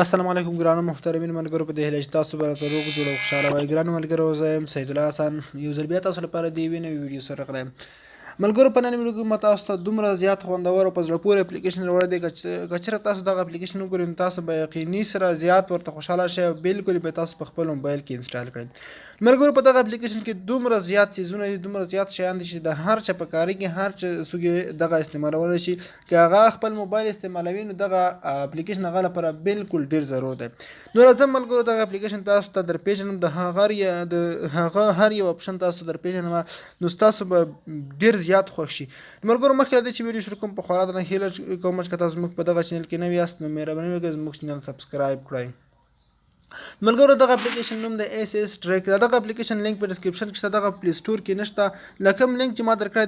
السلام علیکم ګرانو محترمین ملګرو په دې هیله چې تاسو به راته روغ جوړ او خوشحاله وئ. ګرانو ملګرو زه یم سید الله حسن یو ځل بیا تاسو لپاره د یوې نوې ویډیو سره راغلی یم. ملګرو په نن ویډیو کې ما تاسو ته دومره زیات خوندور او په زړه پورې اپلیکیشن راوړی دی که چېرته تاسو دغه اپلیکیشن وګورئ نو تاسو به یقیني سره زیات ورته خوشحاله شئ او بالکل به تاسو په خپل موبایل کې انسټال کړئ. ملګرو په دغه اپلیکیشن کې دومره زیات څیزونه دي، دومره زیات شیان دي چې د هر چا په کاري کې هر چا څوک یې دغه استعمالولی شي. که هغه خپل موبایل استعمالوي نو دغه اپلیکیشن هغه لپاره بالکل ډېر ضرور دی. نو راځم ملګرو دغه اپلیکیشن تاسو ته درپېژنم، د هغه هر یو اپشن تاسو ته درپېژنم نو ستاسو به ډېر زیات خوښ شي. ملګرو مخکې له دې چې ویډیو شروع کوم په خورا درنه هیله کوم چې که تاسو زموږ په دغه چینل کې نوي یاست نو مهرباني وکړئ زموږ چینل سبسکرایب کړئ. ملګرو دغه اپلیکیشن نوم دی SS ټریک. دغه اپلیکیشن لینک په ډسکرپشن کې شته، دغه پلی سټور کې نشته. لکه لینک چې ما درکړی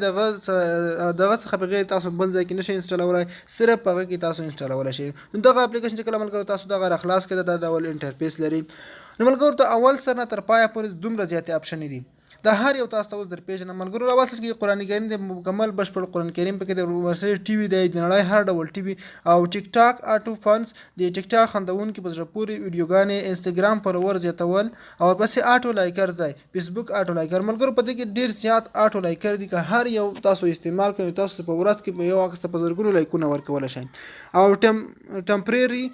دغه څخه بغیر تاسو بل ځای کې نشئ انسټالولی، صرف په هغه کې تاسو انسټالولی شئ. نو دغه اپلیکیشن چې کله ملګرو تاسو دغه راخلاص کړئ دا ډول انټرفیس لري. نو ملګرو د اول سر نه تر پایه پورې دومره زیاتې اپشنې دي. دا هر یو تاسو ته اوس درپېژنم. ملګرو اول سر کې قرآن کریم دی، مکمل بشپړ قرآن کریم پکې دی، ورسره ټي وي دی، د نړۍ هر ډول ټي وي او ټیک ټاک آټو فنس د ټیک ټاک خندونکي په زړه پورې ویډیوګانې، انسټاګرام فالوور زیاتول او ورپسې آټو لایکرز دی، فیسبوک آټو لایکر. ملګرو په دې کې ډېر زیات آټو لایکر دي. که هر یو تاسو استعمال کړئ تاسو په ورځ کې یو عکس ته په زرګونو لایکونه ورکولی شئ. او ټمپرري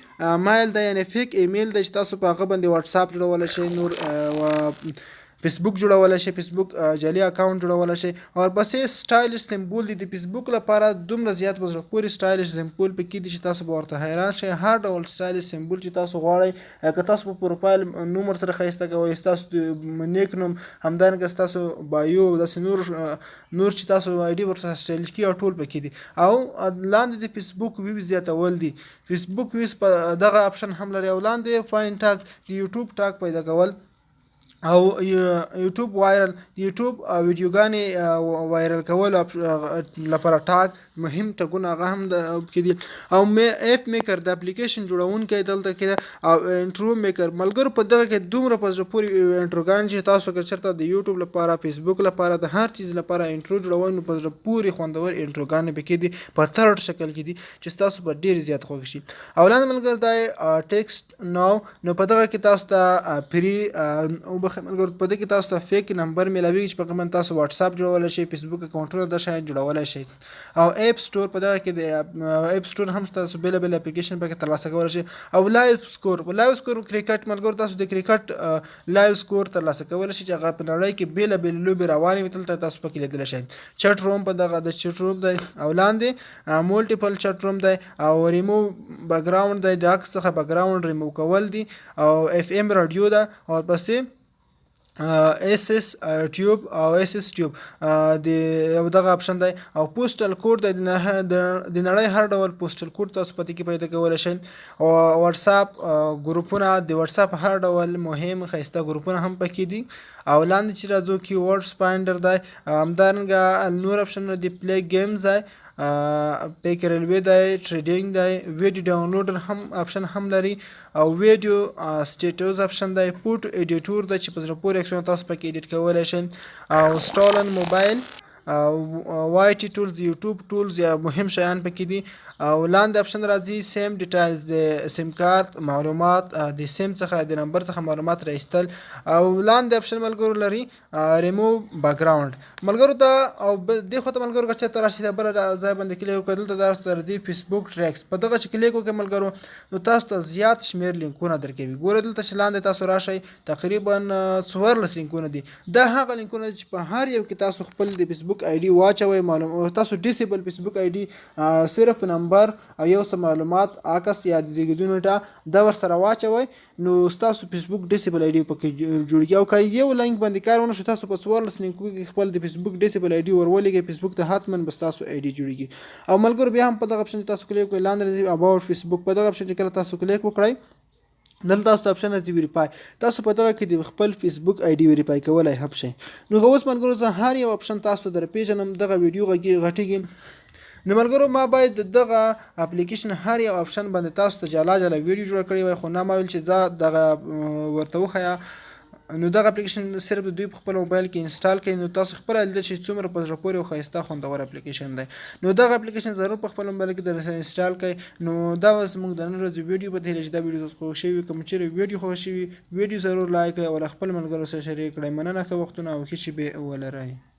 مایل دی، یعنې فیک ایمیل دی چې تاسو په هغه باندې واتساپ جوړولی شئ، نور فیسبوک جوړولی شئ، فیسبوک جعلي اکاونټ جوړولی شئ. او ورپسې سټایلش سمبول دي. د فیسبوک لپاره دومره زیات په زړه پورې سټایلش سمبول پکې دي چې تاسو به ورته حیران شئ. هر ډول سټایلش سمبول چې تاسو غواړئ، که تاسو په پروفایل نوم ورسره ښایسته کوئ، ستاسو نیک نوم، همدارنګه ستاسو بایو، داسې نور چې تاسو آی ډي ورسره سټایلش کړي او ټول پکې دي. او لاندې د فیسبوک ویوز زیاتول دي. فیسبوک ویوز په دغه اپشن هم لري. او لاندې فاین ټاګ د یوټیوب ټاګ پیدا کول او یوټیوب وایرل، د یوټیوب ویډیوګانې وایرل کول لپاره ټاګ مهم ټاګونه هغه هم پکې دي. او ایپ میکر د اپلیکیشن جوړونکی دلته کې او انټرو میکر. ملګرو په دغه کې دومره په زړه پورې انټروګان چې تاسو که چېرته د یوټیوب لپاره، فیسبوک لپاره، د هر چیز لپاره انټرو جوړوئ نو په زړه پورې خوندور انټروګانې پکې دي، په ترټ شکل کې دي چې ستاسو به ډېر زیات خوښ شي. او لاندې ملګرو دا ټیکسټ نو په دغه کې تاسو ته فری ملګرو په دې کې تاسو ته فیک نمبر میلاویږي چې په هغه باندې تاسو واتساپ جوړولی شئ، فیسبوک اکاونټونه د شیان جوړولی شئ. او اپ سټور په دغه کې د اپ سټور هم تاسو بېلابېل اپلیکیشن پکې ترلاسه کولی شئ. او لایو سکور، په لایو سکور کرکټ ملګرو تاسو د کرکټ لایو سکور ترلاسه کولی شئ چې هغه په نړۍ کې بېلابېلې لوبې روانې وي، دلته تاسو پکې لیدلی شئ. چټ روم په دغه د چټ روم دی. او لاندې مولټیپل چټ روم دی. او ریموو بیکګراوند دی، د عکس څخه بیکګراوند ریموو کول دي. او اف ام رادیو ده. او ورپسې SS ټیوب او SS ټیوب د دغه اپشن دی. او پوسټل کوډ دی، د نړۍ هر ډول پوسټل کوډ تاسو په دې کې پیدا کولی شئ. او واتساپ ګروپونه، د واتساپ هر ډول مهم ښایسته ګروپونه هم پکې دي. او لاندې چې راځو کیورډز فاینډر دی، همدارنګه نور اپشنونه دي، پلی گیمز دی، پیک ریلوی دی، ټریډینګ دی، ویډیو ډاونلوډر هم اپشن هم لري. او ویډیو سټیټوز اپشن دی، فوټو ایډیټور دی چې په زړه پورې عکسونه تاسو پکې ایډیټ کولی شئ. او سټالن موبایل، وای ټي ټولز، یوټیوب ټولز یا مهم شیان پکې دي. او لاندې اپشن راځي سیم ډیټیلز، د سیم کارت معلومات، د سیم څخه د نمبر څخه معلومات راایستل. او لاندې اپشن ملګرو لري ریموو بیکګراوند. ملګرو ته او دې خوا ته ملګرو که چېرته راشئ بله ځای باندې کلیک وکړئ، دلته تاسو ته راځي فیسبوک ټریکس. په دغه چې کلیک وکړئ ملګرو نو تاسو ته زیات شمېر لینکونه درکوي. ګورئ دلته چې لاندې تاسو راشئ تقریبا 14 لینکونه دي. دا هغه لینکونه چې په هر یو کې تاسو خپل د فیسبوک آی ډي واچوئ. تاسو ډیسیبل فیسبوک آی ډي صرف نمبر او یو څه معلومات، عکس یا د زیږیدو نیټه دا ورسره واچوئ نو ستاسو فیسبوک ډیسیبل آی ډي پکې جوړېږي. او که یو لینک باندې کار ونه شو تاسو په 14 لینکو کې خپل د فیسبوک ډیسیبل آی ډي ورولېږئ، فیسبوک ته حتما به ستاسو آی ډي جوړېږي. او ملګرو بیا هم په دغه اپشن تاسو کلیک وکړئ، لاندې اباوټ فیسبوک په دغه اپشن چې کله تاسو کلیک وکړئ دلته تاسو ته اپشن راځي ویریفای. تاسو په دغه کې د خپل فیسبوک آی ډي ویریفای کولی هم شئ. نو اوس ملګرو زه هر یو اپشن تاسو ته درپېژنم. دغه ویډیو غټېږي نو ملګرو ما باید دغه اپلیکیشن هر یو اپشن باندې تاسو ته جلا جلا ویډیو جوړ کړی وای، خو نه ما ویل چې زه دغه ورته وښیه نو دغه اپلیکیشن صرف د دوی په خپل موبایل کې انسټال کړئ نو تاسو خپله لیدل شئ څومره په زړه پورې او ښایسته خوندور اپلیکیشن دی. نو دغه اپلیکیشن ضرور په خپل موبایل کې در انسټال کړئ. نو دا اوس موږ د نن ورځې ویډیو په دې هیله چې دا ویډیو تاسو خوښ شوي وي. که مو چیرې ویډیو خوښ شوي ویډیو ضرور لایک کړئ او له خپل ملګرو سره شریک کړئ. مننه، ښه وختونه او ښې شېبې ولرئ.